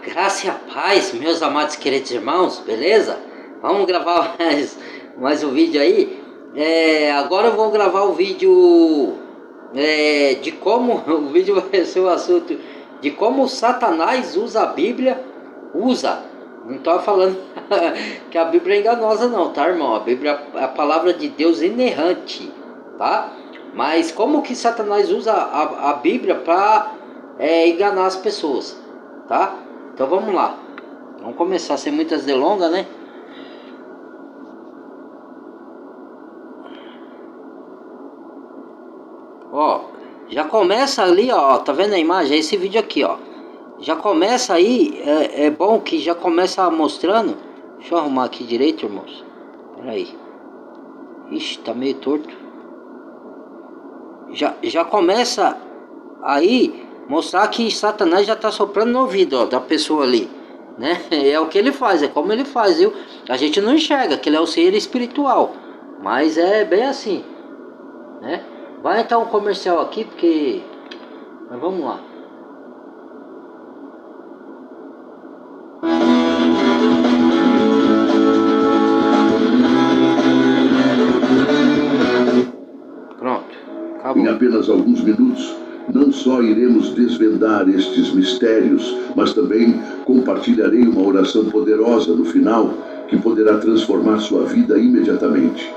Graça e a paz, meus amados queridos irmãos, beleza? Vamos gravar mais um vídeo aí. Agora eu vou gravar o vídeo de como, o vídeo vai ser o assunto de como Satanás usa a Bíblia, não estou falando que a Bíblia é enganosa não, tá, irmão? A Bíblia é a palavra de Deus inerrante, tá? Mas como que Satanás usa a Bíblia para enganar as pessoas, tá? Então vamos lá. Vamos começar sem muitas delongas, né? Ó, já começa ali, ó. Tá vendo a imagem? Esse vídeo aqui, ó. Já começa aí. É bom que já começa mostrando. Deixa eu arrumar aqui direito, irmãos. Pera aí. Ixi, tá meio torto. Já começa aí mostrar que Satanás já tá soprando no ouvido, ó, da pessoa ali, né? É o que ele faz, é como ele faz, viu? A gente não enxerga que ele é o ser espiritual, mas é bem assim, né? Vai entrar um comercial aqui, porque... Mas vamos lá. Pronto, acabou. Em apenas alguns minutos, não só iremos desvendar estes mistérios, mas também compartilharei uma oração poderosa no final que poderá transformar sua vida imediatamente.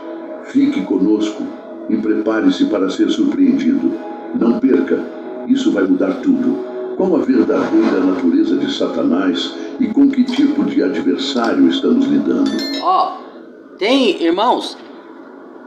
Fique conosco e prepare-se para ser surpreendido. Não perca, isso vai mudar tudo. Qual a verdadeira natureza de Satanás e com que tipo de adversário estamos lidando? Ó, irmãos,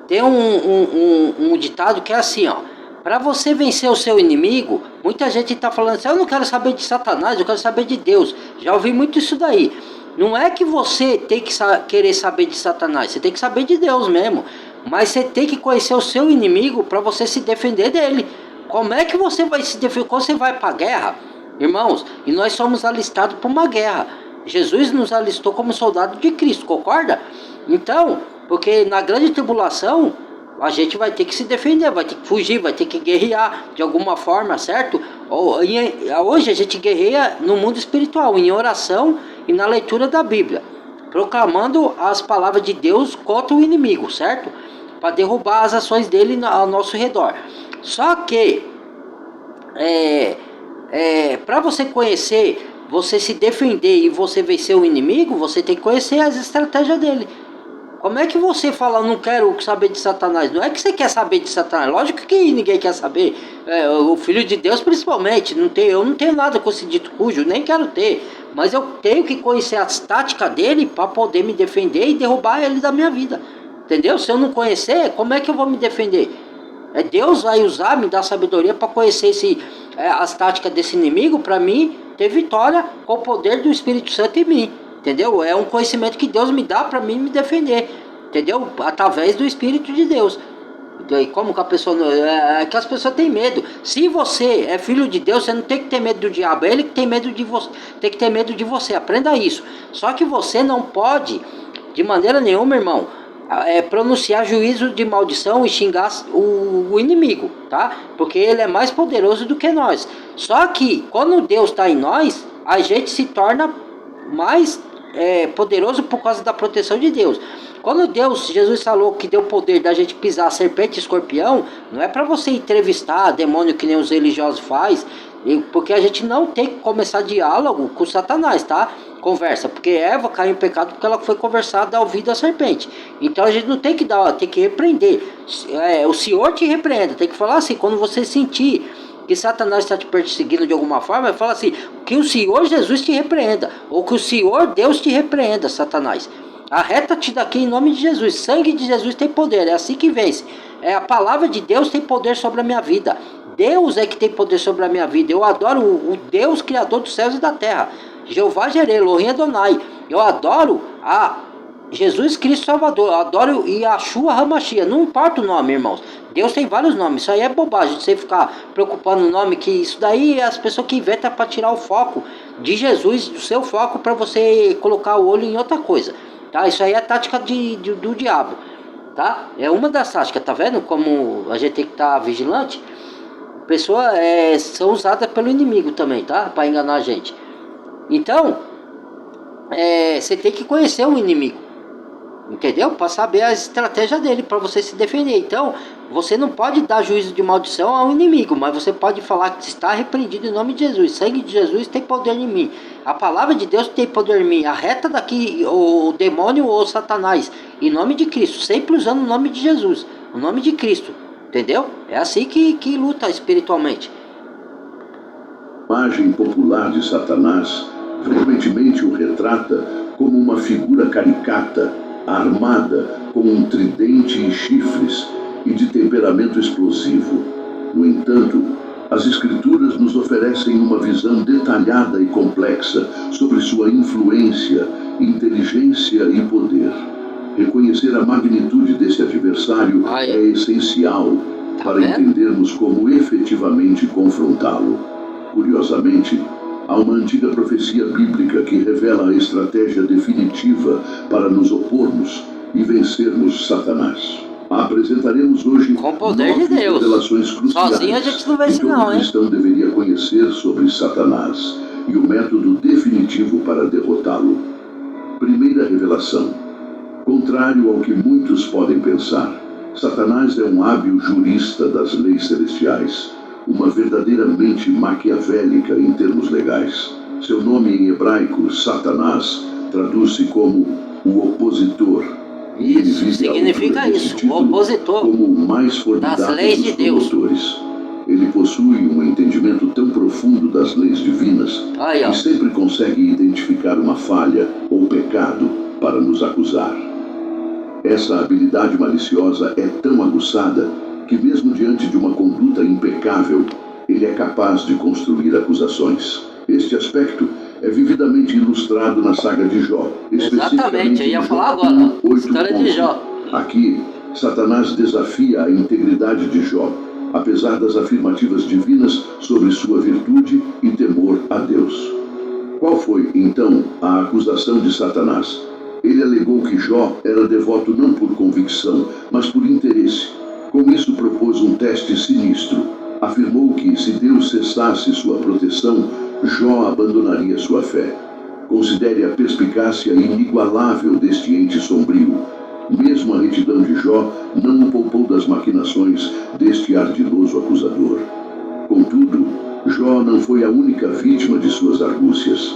tem um ditado que é assim, ó. Para você vencer o seu inimigo, muita gente está falando assim, eu não quero saber de Satanás, eu quero saber de Deus. Já ouvi muito isso daí. Não é que você tem que querer saber de Satanás, você tem que saber de Deus mesmo. Mas você tem que conhecer o seu inimigo para você se defender dele. Como é que você vai se defender? Quando você vai para a guerra, irmãos, e nós somos alistados para uma guerra. Jesus nos alistou como soldado de Cristo, concorda? Então, porque na grande tribulação, a gente vai ter que se defender, vai ter que fugir, vai ter que guerrear de alguma forma, certo? Hoje a gente guerreia no mundo espiritual, em oração e na leitura da Bíblia, proclamando as palavras de Deus contra o inimigo, certo? Para derrubar as ações dele ao nosso redor. Só que, para você conhecer, você se defender e você vencer o inimigo, você tem que conhecer as estratégias dele. Como é que você fala, não quero saber de Satanás? Não é que você quer saber de Satanás, lógico que ninguém quer saber. O Filho de Deus principalmente, eu não tenho nada com esse dito cujo, nem quero ter. Mas eu tenho que conhecer as táticas dele para poder me defender e derrubar ele da minha vida. Entendeu? Se eu não conhecer, como é que eu vou me defender? Deus vai usar, me dar sabedoria para conhecer as táticas desse inimigo, para mim ter vitória com o poder do Espírito Santo em mim. Entendeu? É um conhecimento que Deus me dá para mim me defender. Entendeu? Através do Espírito de Deus. E como que a pessoa... que as pessoas têm medo. Se você é filho de Deus, você não tem que ter medo do diabo. É ele que tem medo de você. Tem que ter medo de você. Aprenda isso. Só que você não pode, de maneira nenhuma, irmão, pronunciar juízo de maldição e xingar o inimigo, tá? Porque ele é mais poderoso do que nós. Só que quando Deus está em nós, a gente se torna mais poderoso por causa da proteção de Deus. Quando Jesus falou que deu poder da gente pisar serpente e escorpião, não é para você entrevistar demônio que nem os religiosos faz, porque a gente não tem que começar diálogo com Satanás, tá? Conversa, porque Eva caiu em pecado porque ela foi conversada ao ouvido da serpente. Então a gente não tem que tem que repreender. O Senhor te repreenda, tem que falar assim, quando você sentir que Satanás está te perseguindo de alguma forma, fala assim, que o Senhor Jesus te repreenda, ou que o Senhor Deus te repreenda, Satanás. Arreta-te daqui em nome de Jesus. Sangue de Jesus tem poder, é assim que vence. A palavra de Deus tem poder sobre a minha vida. Deus é que tem poder sobre a minha vida. Eu adoro o Deus criador dos céus e da terra, Jeová Jireh, Elohim Adonai. Eu adoro a Jesus Cristo Salvador, eu adoro Yahshua HaMashiach, não importa o nome, irmãos. Deus tem vários nomes, isso aí é bobagem, você ficar preocupando no nome, que isso daí é as pessoas que inventam para tirar o foco de Jesus, do seu foco, para você colocar o olho em outra coisa, tá? Isso aí é tática do diabo, tá? É uma das táticas, tá vendo como a gente tem que estar vigilante? Pessoas são usadas pelo inimigo também, tá? Para enganar a gente. Então, você tem que conhecer o inimigo, entendeu? Para saber as estratégias dele, para você se defender. Então, você não pode dar juízo de maldição ao inimigo, mas você pode falar que está repreendido em nome de Jesus. O sangue de Jesus tem poder em mim. A palavra de Deus tem poder em mim. Arreta daqui o demônio ou Satanás, em nome de Cristo, sempre usando o nome de Jesus, o nome de Cristo, entendeu? É assim que luta espiritualmente. A imagem popular de Satanás frequentemente o retrata como uma figura caricata, armada com um tridente e chifres e de temperamento explosivo. No entanto, as Escrituras nos oferecem uma visão detalhada e complexa sobre sua influência, inteligência e poder. Reconhecer a magnitude desse adversário é essencial para entendermos como efetivamente confrontá-lo. Curiosamente, há uma antiga profecia bíblica que revela a estratégia definitiva para nos opormos e vencermos Satanás. Apresentaremos hoje com o poder de Deus. Revelações cruciais sozinho a gente não vence que todo não, hein? cristão deveria conhecer sobre Satanás e o método definitivo para derrotá-lo. Primeira revelação. Contrário ao que muitos podem pensar, Satanás é um hábil jurista das leis celestiais, uma verdadeira mente maquiavélica em termos legais. Seu nome em hebraico, Satanás, traduz-se como o opositor. Isso, significa isso, o opositor como o mais formidável das leis de Deus. promotores. Ele possui um entendimento tão profundo das leis divinas que sempre consegue identificar uma falha ou pecado para nos acusar. Essa habilidade maliciosa é tão aguçada que mesmo diante de uma conduta impecável, ele é capaz de construir acusações. Este aspecto é vividamente ilustrado na saga de Jó. Exatamente, eu ia falar agora, a história de Jó. Aqui, Satanás desafia a integridade de Jó, apesar das afirmativas divinas sobre sua virtude e temor a Deus. Qual foi, então, a acusação de Satanás? Ele alegou que Jó era devoto não por convicção, mas por interesse. Com isso, propôs um teste sinistro. Afirmou que, se Deus cessasse sua proteção, Jó abandonaria sua fé. Considere a perspicácia inigualável deste ente sombrio. Mesmo a retidão de Jó não o poupou das maquinações deste ardiloso acusador. Contudo, Jó não foi a única vítima de suas argúcias.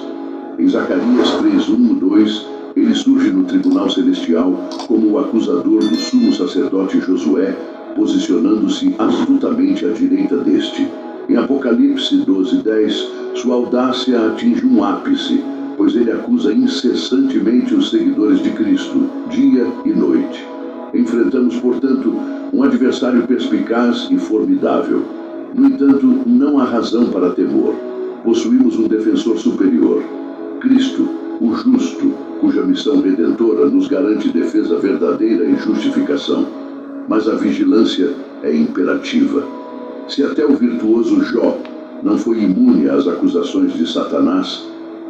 Em Zacarias 3:1-2, ele surge no tribunal celestial como o acusador do sumo sacerdote Josué, posicionando-se astutamente à direita deste. Em Apocalipse 12:10, sua audácia atinge um ápice, pois ele acusa incessantemente os seguidores de Cristo, dia e noite. Enfrentamos, portanto, um adversário perspicaz e formidável. No entanto, não há razão para temor. Possuímos um defensor superior, Cristo, o justo, cuja missão redentora nos garante defesa verdadeira e justificação. Mas a vigilância é imperativa. Se até o virtuoso Jó não foi imune às acusações de Satanás,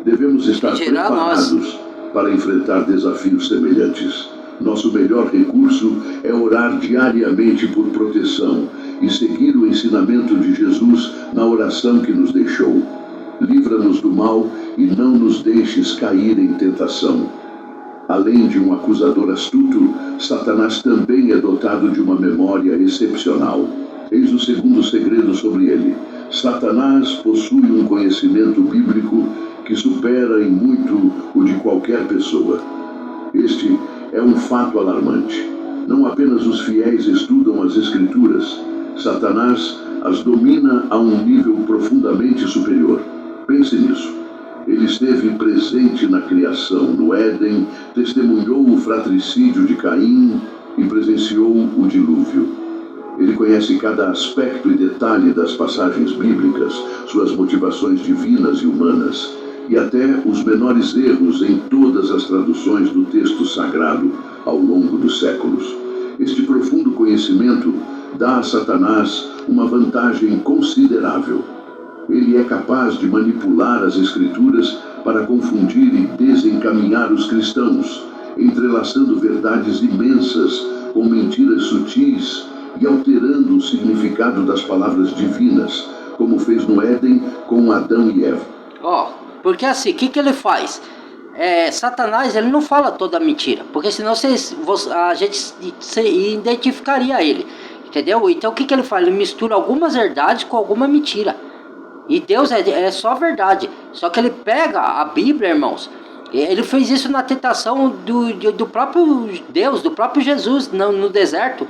devemos estar preparados para enfrentar desafios semelhantes. Nosso melhor recurso é orar diariamente por proteção e seguir o ensinamento de Jesus na oração que nos deixou. Livra-nos do mal e não nos deixes cair em tentação. Além de um acusador astuto, Satanás também é dotado de uma memória excepcional. Eis o segundo segredo sobre ele. Satanás possui um conhecimento bíblico que supera em muito o de qualquer pessoa. Este é um fato alarmante. Não apenas os fiéis estudam as Escrituras, Satanás as domina a um nível profundamente superior. Pense nisso. Ele esteve presente na criação, no Éden, testemunhou o fratricídio de Caim e presenciou o dilúvio. Ele conhece cada aspecto e detalhe das passagens bíblicas, suas motivações divinas e humanas, e até os menores erros em todas as traduções do texto sagrado ao longo dos séculos. Este profundo conhecimento dá a Satanás uma vantagem considerável. Ele é capaz de manipular as Escrituras para confundir e desencaminhar os cristãos, entrelaçando verdades imensas com mentiras sutis e alterando o significado das palavras divinas, como fez no Éden com Adão e Eva. Porque assim, o que ele faz? Satanás, ele não fala toda a mentira, porque senão a gente se identificaria ele, entendeu? Então o que ele faz? Ele mistura algumas verdades com alguma mentira. E Deus é só verdade. Só que ele pega a Bíblia, irmãos. Ele fez isso na tentação do próprio Deus, do próprio Jesus no deserto.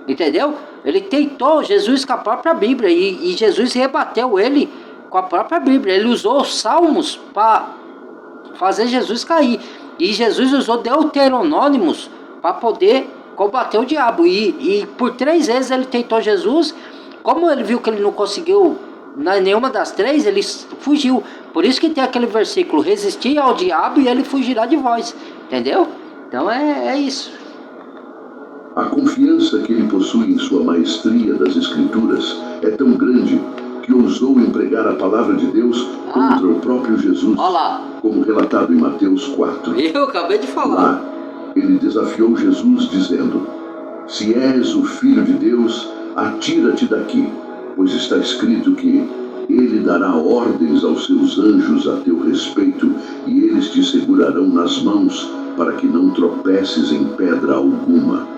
Entendeu? Ele tentou Jesus com a própria Bíblia. E Jesus rebateu ele com a própria Bíblia. Ele usou os salmos para fazer Jesus cair. E Jesus usou deuteronômicos para poder combater o diabo. E por 3 vezes ele tentou Jesus. Como ele viu que ele não conseguiu nenhuma das 3, ele fugiu. Por isso que tem aquele versículo: resistir ao diabo e ele fugirá de vós. Entendeu? Então é isso. A confiança que ele possui em sua maestria das Escrituras é tão grande que ousou empregar a palavra de Deus contra o próprio Jesus, como relatado em Mateus 4. Eu acabei de falar. Lá, ele desafiou Jesus dizendo: se és o Filho de Deus, atira-te daqui, pois está escrito que ele dará ordens aos seus anjos a teu respeito, e eles te segurarão nas mãos, para que não tropeces em pedra alguma.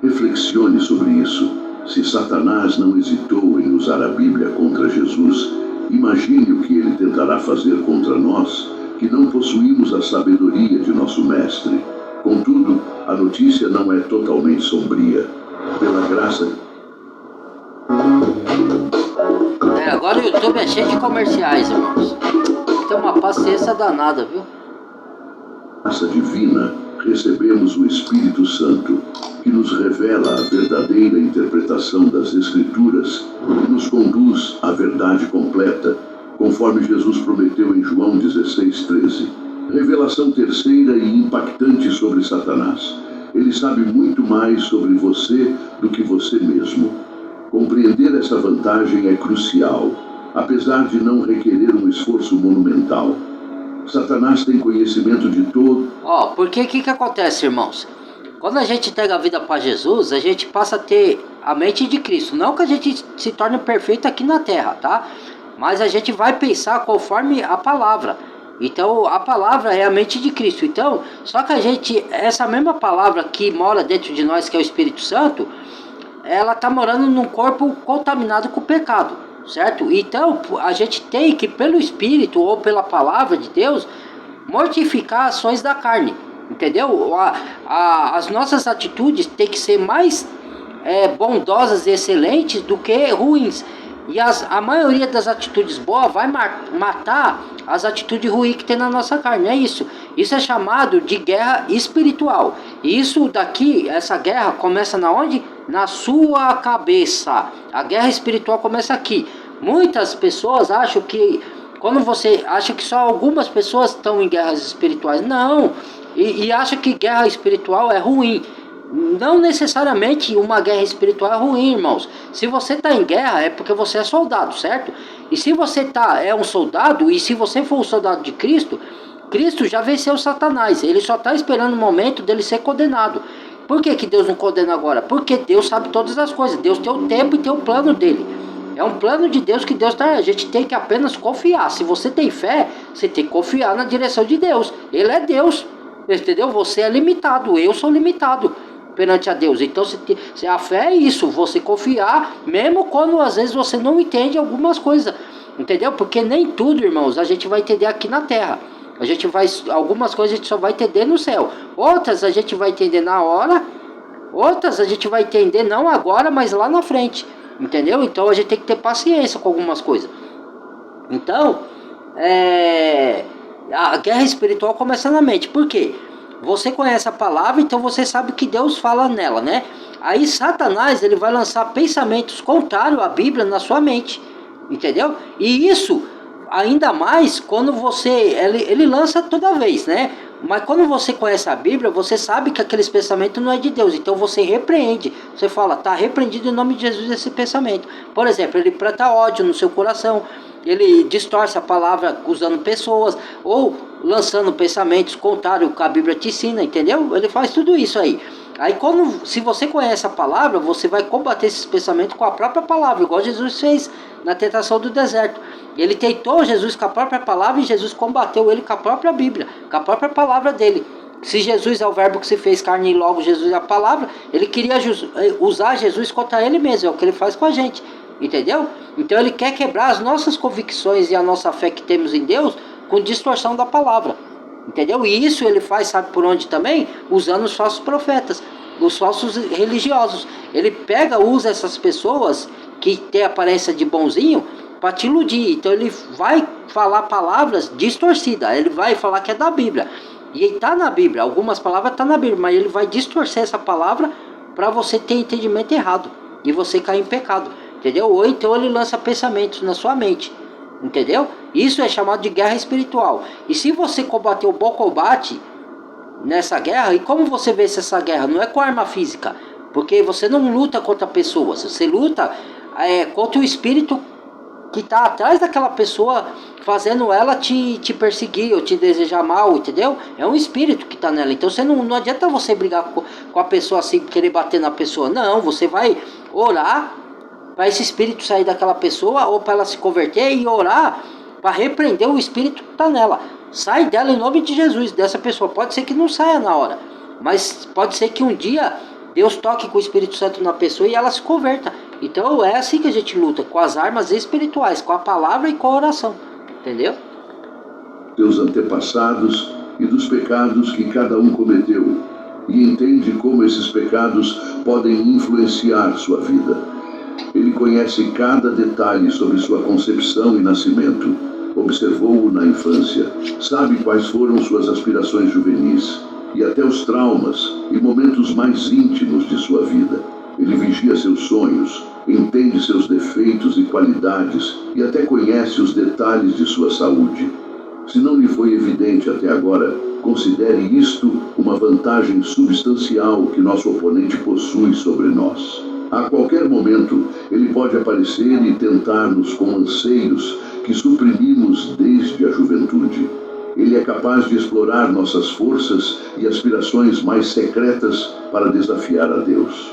Reflexione sobre isso. Se Satanás não hesitou em usar a Bíblia contra Jesus, imagine o que ele tentará fazer contra nós, que não possuímos a sabedoria de nosso Mestre. Contudo, a notícia não é totalmente sombria. Pela graça... Agora o YouTube é cheio de comerciais, irmãos. Tem uma paciência danada, viu? Graça divina, recebemos o Espírito Santo, que nos revela a verdadeira interpretação das Escrituras e nos conduz à verdade completa, conforme Jesus prometeu em João 16:13. Revelação terceira e impactante sobre Satanás. Ele sabe muito mais sobre você do que você mesmo. Compreender essa vantagem é crucial, apesar de não requerer um esforço monumental. Satanás tem conhecimento de todo... Porque o que acontece, irmãos? Quando a gente entrega a vida para Jesus, a gente passa a ter a mente de Cristo. Não que a gente se torne perfeito aqui na terra, tá? Mas a gente vai pensar conforme a palavra. Então, a palavra é a mente de Cristo. Então, só que essa mesma palavra que mora dentro de nós, que é o Espírito Santo, ela está morando num corpo contaminado com o pecado, certo? Então, a gente tem que, pelo Espírito ou pela palavra de Deus, mortificar ações da carne, entendeu? As nossas atitudes têm que ser mais bondosas e excelentes do que ruins. E a maioria das atitudes boas vai matar as atitudes ruins que tem na nossa carne. É isso. Isso é chamado de guerra espiritual. E isso daqui, essa guerra começa na onde? Na sua cabeça. A guerra espiritual começa aqui. Muitas pessoas acham que, quando você acha que só algumas pessoas estão em guerras espirituais, não. E acha que guerra espiritual é ruim. Não necessariamente uma guerra espiritual é ruim, irmãos. Se você está em guerra é porque você é soldado, certo? E se você é um soldado, e se você for um soldado de Cristo, Cristo já venceu Satanás. Ele só está esperando o momento dele ser condenado. Por que Deus não condena agora? Porque Deus sabe todas as coisas. Deus tem o tempo e tem o plano dele. É um plano de Deus que Deus está... A gente tem que apenas confiar. Se você tem fé, você tem que confiar na direção de Deus. Ele é Deus, entendeu? Você é limitado, eu sou limitado perante a Deus. Então a fé é isso, você confiar, mesmo quando às vezes você não entende algumas coisas, entendeu? Porque nem tudo, irmãos, a gente vai entender aqui na terra. Algumas coisas a gente só vai entender no céu, outras a gente vai entender na hora, outras a gente vai entender não agora, mas lá na frente, entendeu? Então a gente tem que ter paciência com algumas coisas. Então a guerra espiritual começa na mente. Por quê? Você conhece a palavra, então você sabe que Deus fala nela, né? Aí Satanás, ele vai lançar pensamentos contrários à Bíblia na sua mente, entendeu? E isso, ainda mais, quando ele lança toda vez, né? Mas quando você conhece a Bíblia, você sabe que aqueles pensamentos não é de Deus. Então você repreende. Você fala, tá repreendido em nome de Jesus esse pensamento. Por exemplo, ele planta ódio no seu coração. Ele distorce a palavra usando pessoas. Ou lançando pensamentos contrários que a Bíblia te ensina, entendeu? Ele faz tudo isso aí. Aí se você conhece a palavra, você vai combater esses pensamentos com a própria palavra, igual Jesus fez na tentação do deserto. Ele tentou Jesus com a própria palavra e Jesus combateu ele com a própria Bíblia, com a própria palavra dele. Se Jesus é o verbo que se fez carne e logo Jesus é a palavra, ele queria usar Jesus contra ele mesmo, é o que ele faz com a gente, entendeu? Então ele quer quebrar as nossas convicções e a nossa fé que temos em Deus com distorção da palavra, entendeu? E isso ele faz, sabe por onde também? Usando os falsos profetas, os falsos religiosos. Ele usa essas pessoas que têm aparência de bonzinho para te iludir. Então ele vai falar palavras distorcidas, ele vai falar que é da Bíblia. E está na Bíblia, algumas palavras estão na Bíblia, mas ele vai distorcer essa palavra para você ter entendimento errado e você cair em pecado, entendeu? Ou então ele lança pensamentos na sua mente, entendeu? Isso é chamado de guerra espiritual. E se você combater o bom combate nessa guerra, e como você vence essa guerra? Não é com arma física, porque você não luta contra pessoas, você luta contra o espírito que está atrás daquela pessoa, fazendo ela te perseguir ou te desejar mal, entendeu? É um espírito que está nela. Então não adianta você brigar com a pessoa assim, querer bater na pessoa. Não, você vai orar para esse espírito sair daquela pessoa, ou para ela se converter, e orar para repreender o espírito que está nela. Sai dela em nome de Jesus, dessa pessoa. Pode ser que não saia na hora, mas pode ser que um dia Deus toque com o Espírito Santo na pessoa e ela se converta. Então é assim que a gente luta, com as armas espirituais, com a palavra e com a oração, entendeu? Teus antepassados e dos pecados que cada um cometeu, e entende como esses pecados podem influenciar sua vida. Ele conhece cada detalhe sobre sua concepção e nascimento, observou-o na infância, sabe quais foram suas aspirações juvenis, e até os traumas e momentos mais íntimos de sua vida. Ele vigia seus sonhos, entende seus defeitos e qualidades e até conhece os detalhes de sua saúde. Se não lhe foi evidente até agora, considere isto uma vantagem substancial que nosso oponente possui sobre nós. A qualquer momento, ele pode aparecer e tentar-nos com anseios que suprimimos desde a juventude. Ele é capaz de explorar nossas forças e aspirações mais secretas para desafiar a Deus.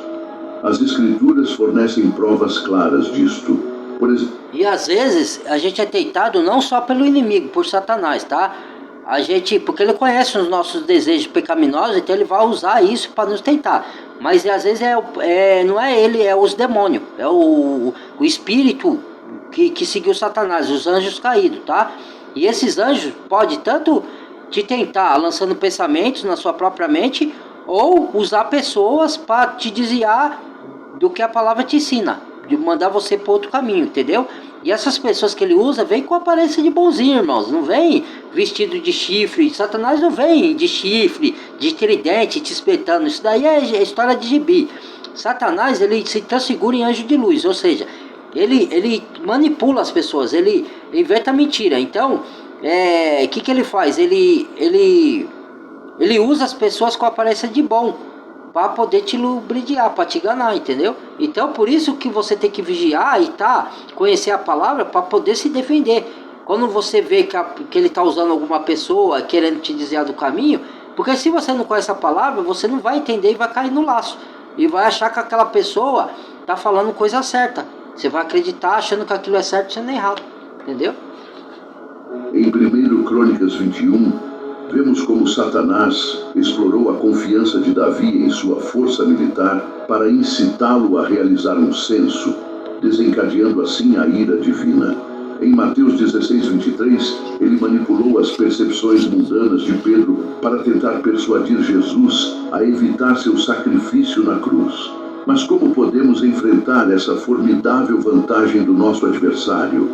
As Escrituras fornecem provas claras disto. E às vezes a gente é tentado não só pelo inimigo, por Satanás, tá? Porque ele conhece os nossos desejos pecaminosos, então ele vai usar isso para nos tentar. Mas às vezes não é ele, é os demônios, é o espírito que seguiu Satanás, os anjos caídos, tá? E esses anjos podem tanto te tentar lançando pensamentos na sua própria mente, ou usar pessoas para te desviar do que a palavra te ensina, de mandar você para outro caminho, entendeu? E essas pessoas que ele usa vêm com aparência de bonzinho, irmãos, não vem vestido de chifre. Satanás não vem de chifre, de tridente, te espetando. Isso daí é história de gibi. Satanás, ele se transfigura em anjo de luz, ou seja, ele manipula as pessoas, ele inventa mentira. Então, o que ele faz? Ele usa as pessoas com aparência de bom, para poder te lubridiar, para te enganar, entendeu? Então, por isso que você tem que vigiar e conhecer a palavra para poder se defender. Quando você vê que ele está usando alguma pessoa, querendo te desviar do caminho, porque se você não conhece a palavra, você não vai entender e vai cair no laço. E vai achar que aquela pessoa está falando coisa certa. Você vai acreditar achando que aquilo é certo sendo errado, entendeu? Em 1 Crônicas 21, vemos como Satanás explorou a confiança de Davi em sua força militar para incitá-lo a realizar um censo, desencadeando assim a ira divina. Em Mateus 16:23, ele manipulou as percepções mundanas de Pedro para tentar persuadir Jesus a evitar seu sacrifício na cruz. Mas como podemos enfrentar essa formidável vantagem do nosso adversário?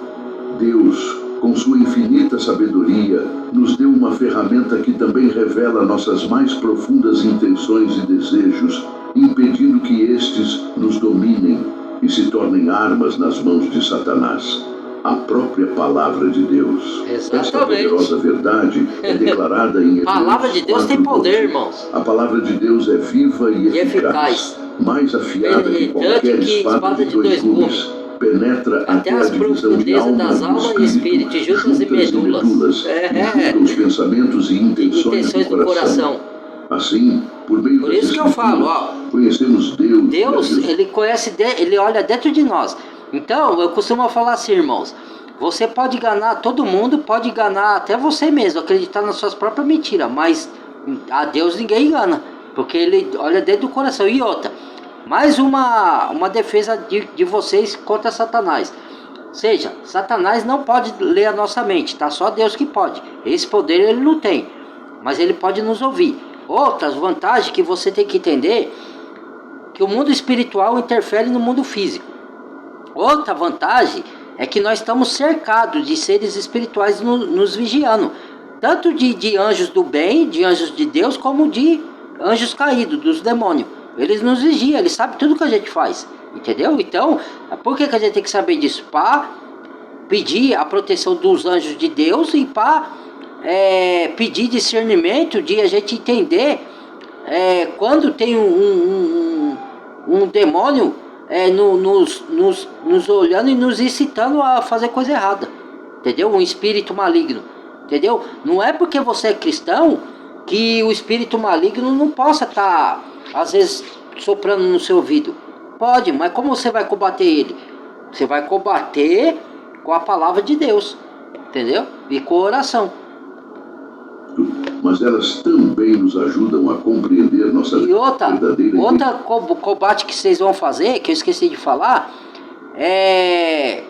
Deus, com sua infinita sabedoria, nos deu uma ferramenta que também revela nossas mais profundas intenções e desejos, impedindo que estes nos dominem e se tornem armas nas mãos de Satanás. A própria palavra de Deus. Exatamente. Esta poderosa verdade é declarada em Hebreus. A palavra de Deus tem poder, irmãos. A palavra de Deus é viva e eficaz, mais afiada que qualquer espada de dois gumes. Penetra até a divisão de alma das almas e espírito, juntas e medulas. Julga os pensamentos e intenções do coração. Assim, por meio Por das isso que eu falo, ó, conhecemos Deus. Deus, ele conhece, ele olha dentro de nós. Então, eu costumo falar assim, irmãos, você pode enganar todo mundo, pode enganar até você mesmo, acreditar nas suas próprias mentiras, mas a Deus ninguém engana, porque ele olha dentro do coração. E outra, mais uma defesa de vocês contra Satanás. Seja, Satanás não pode ler a nossa mente, tá? Só Deus que pode. Esse poder ele não tem, mas ele pode nos ouvir. Outras vantagens que você tem que entender, que o mundo espiritual interfere no mundo físico. Outra vantagem é que nós estamos cercados de seres espirituais nos vigiando, tanto de anjos do bem, de anjos de Deus, como de anjos caídos, dos demônios. Eles nos vigiam, eles sabem tudo que a gente faz, entendeu? Então, por que a gente tem que saber disso? Para pedir a proteção dos anjos de Deus e para pedir discernimento de a gente entender quando tem um demônio nos olhando e nos incitando a fazer coisa errada, entendeu? Um espírito maligno, entendeu? Não é porque você é cristão que o espírito maligno não possa estar, às vezes, soprando no seu ouvido. Pode, mas como você vai combater ele? Você vai combater com a palavra de Deus, entendeu? E com a oração. Mas elas também nos ajudam a compreender nossa verdadeira combate que vocês vão fazer, que eu esqueci de falar, é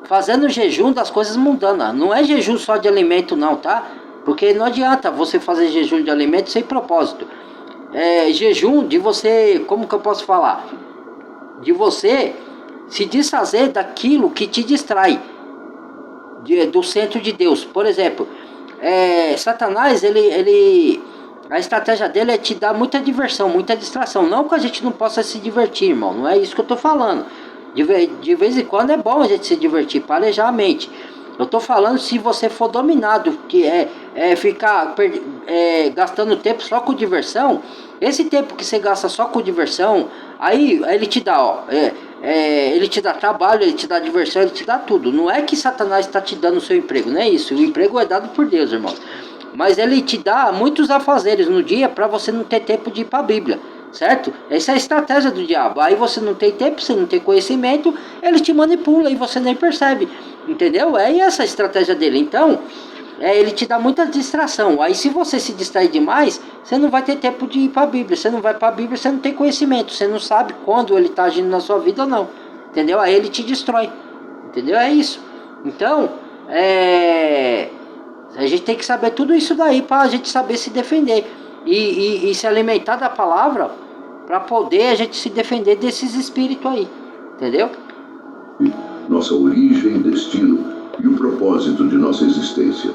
fazendo jejum das coisas mundanas. Não é jejum só de alimento não, tá? Porque não adianta você fazer jejum de alimento sem propósito. Jejum de você, como que eu posso falar? De você se desfazer daquilo que te distrai do centro de Deus. Por exemplo, Satanás, a estratégia dele é te dar muita diversão, muita distração. Não que a gente não possa se divertir, irmão. Não é isso que eu tô falando. De vez em quando é bom a gente se divertir, parejar a mente. Eu tô falando se você for dominado, que ficar gastando tempo só com diversão. Esse tempo que você gasta só com diversão, aí ele te dá, ele te dá trabalho, ele te dá diversão, ele te dá tudo. Não é que Satanás está te dando o seu emprego, não é isso. O emprego é dado por Deus, irmãos. Mas ele te dá muitos afazeres no dia para você não ter tempo de ir para a Bíblia, certo? Essa é a estratégia do diabo. Aí você não tem tempo, você não tem conhecimento, ele te manipula e você nem percebe, entendeu? É essa a estratégia dele. Então, ele te dá muita distração. Aí se você se distrair demais, você não vai ter tempo de ir para a Bíblia. Você não vai para a Bíblia, você não tem conhecimento. Você não sabe quando ele está agindo na sua vida ou não, entendeu? Aí ele te destrói, entendeu? É isso. Então, a gente tem que saber tudo isso daí para a gente saber se defender e se alimentar da palavra para poder a gente se defender desses espíritos aí, entendeu? Nossa origem, destino e o propósito de nossa existência.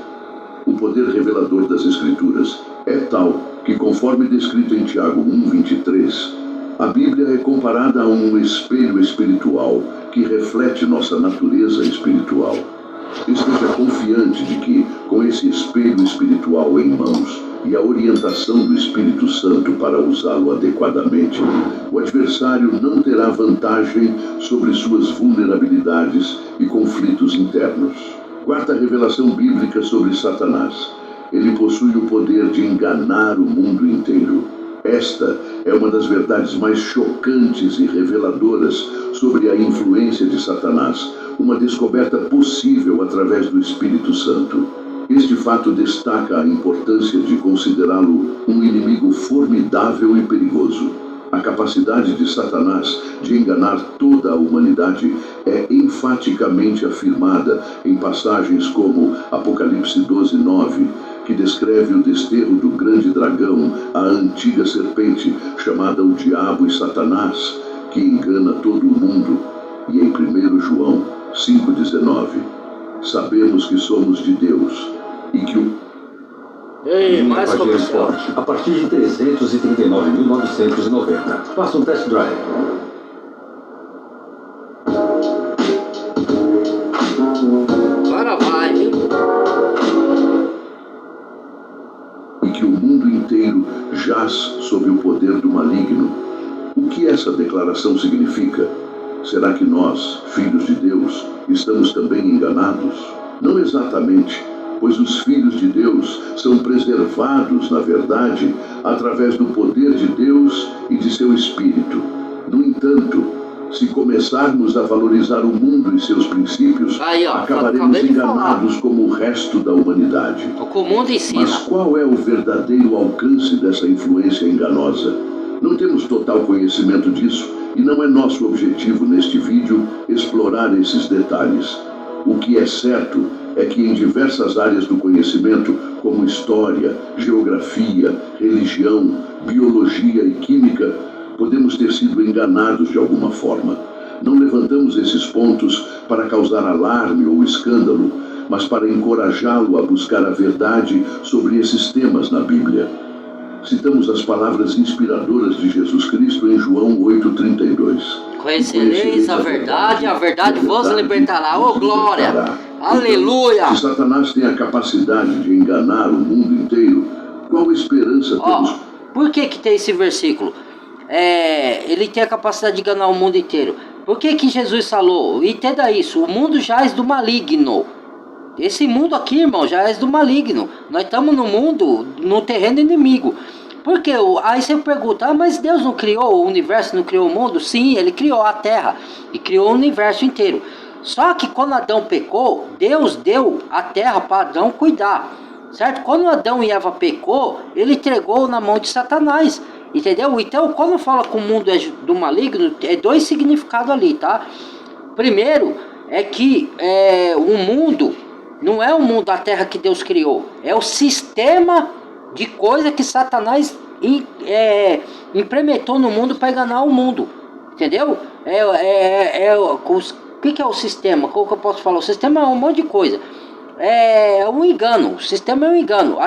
O poder revelador das Escrituras é tal que, conforme descrito em Tiago 1:23, a Bíblia é comparada a um espelho espiritual que reflete nossa natureza espiritual. Esteja confiante de que, com esse espelho espiritual em mãos e a orientação do Espírito Santo para usá-lo adequadamente, o adversário não terá vantagem sobre suas vulnerabilidades e conflitos internos. Quarta revelação bíblica sobre Satanás. Ele possui o poder de enganar o mundo inteiro. Esta é uma das verdades mais chocantes e reveladoras sobre a influência de Satanás, uma descoberta possível através do Espírito Santo. Este fato destaca a importância de considerá-lo um inimigo formidável e perigoso. A capacidade de Satanás de enganar toda a humanidade é enfaticamente afirmada em passagens como Apocalipse 12:9, que descreve o desterro do grande dragão, a antiga serpente, chamada o Diabo e Satanás, que engana todo o mundo, e em 1 João 5:19. Sabemos que somos de Deus e que o mais forte. A partir de 339.990. Faça um test drive. Agora vai, viu? E que o mundo inteiro jaz sob o poder do maligno. O que essa declaração significa? Será que nós, filhos de Deus, estamos também enganados? Não exatamente, pois os filhos de Deus são preservados na verdade através do poder de Deus e de seu Espírito. No entanto, se começarmos a valorizar o mundo e seus princípios, acabaremos enganados como o resto da humanidade. O que o mundo ensina. Mas qual é o verdadeiro alcance dessa influência enganosa? Não temos total conhecimento disso e não é nosso objetivo neste vídeo explorar esses detalhes. O que é certo é que em diversas áreas do conhecimento, como história, geografia, religião, biologia e química, podemos ter sido enganados de alguma forma. Não levantamos esses pontos para causar alarme ou escândalo, mas para encorajá-lo a buscar a verdade sobre esses temas na Bíblia. Citamos as palavras inspiradoras de Jesus Cristo em João 8,32. Conhecereis a verdade vos libertará. Oh, glória! Aleluia! Se Satanás tem a capacidade de enganar o mundo inteiro, qual esperança temos? Por que tem esse versículo? Ele tem a capacidade de enganar o mundo inteiro. Por que Jesus falou? Entenda isso, o mundo jaz do maligno. Esse mundo aqui, irmão, já é do maligno. Nós estamos no mundo, no terreno inimigo. Porque aí você pergunta, mas Deus não criou o universo, não criou o mundo? Sim, Ele criou a terra e criou o universo inteiro. Só que quando Adão pecou, Deus deu a terra para Adão cuidar, certo? Quando Adão e Eva pecou, Ele entregou na mão de Satanás, entendeu? Então, quando fala que o mundo é do maligno, é dois significados ali, tá? Primeiro, é que o mundo não é o mundo da terra que Deus criou, é o sistema de coisa que Satanás implementou no mundo para enganar o mundo, entendeu? O que é o sistema? Como que eu posso falar? O sistema é um monte de coisa, é um engano, o sistema é um engano,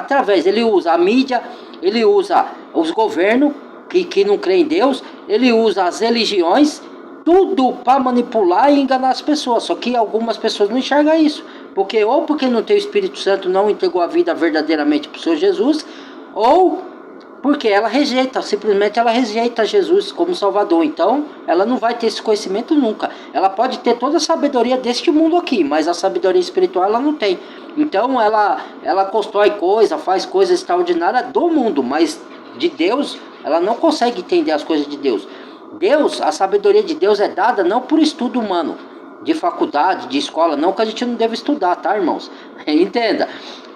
ele usa a mídia, ele usa os governos que não creem em Deus, ele usa as religiões, tudo para manipular e enganar as pessoas. Só que algumas pessoas não enxergam isso, porque não tem o Espírito Santo, não entregou a vida verdadeiramente para o Senhor Jesus, ou porque simplesmente ela rejeita Jesus como Salvador. Então ela não vai ter esse conhecimento nunca. Ela pode ter toda a sabedoria deste mundo aqui, mas a sabedoria espiritual ela não tem. Então ela constrói faz coisas extraordinárias do mundo, mas de Deus ela não consegue entender as coisas de Deus. A sabedoria de Deus é dada não por estudo humano, de faculdade, de escola, não, que a gente não deve estudar, tá, irmãos? Entenda,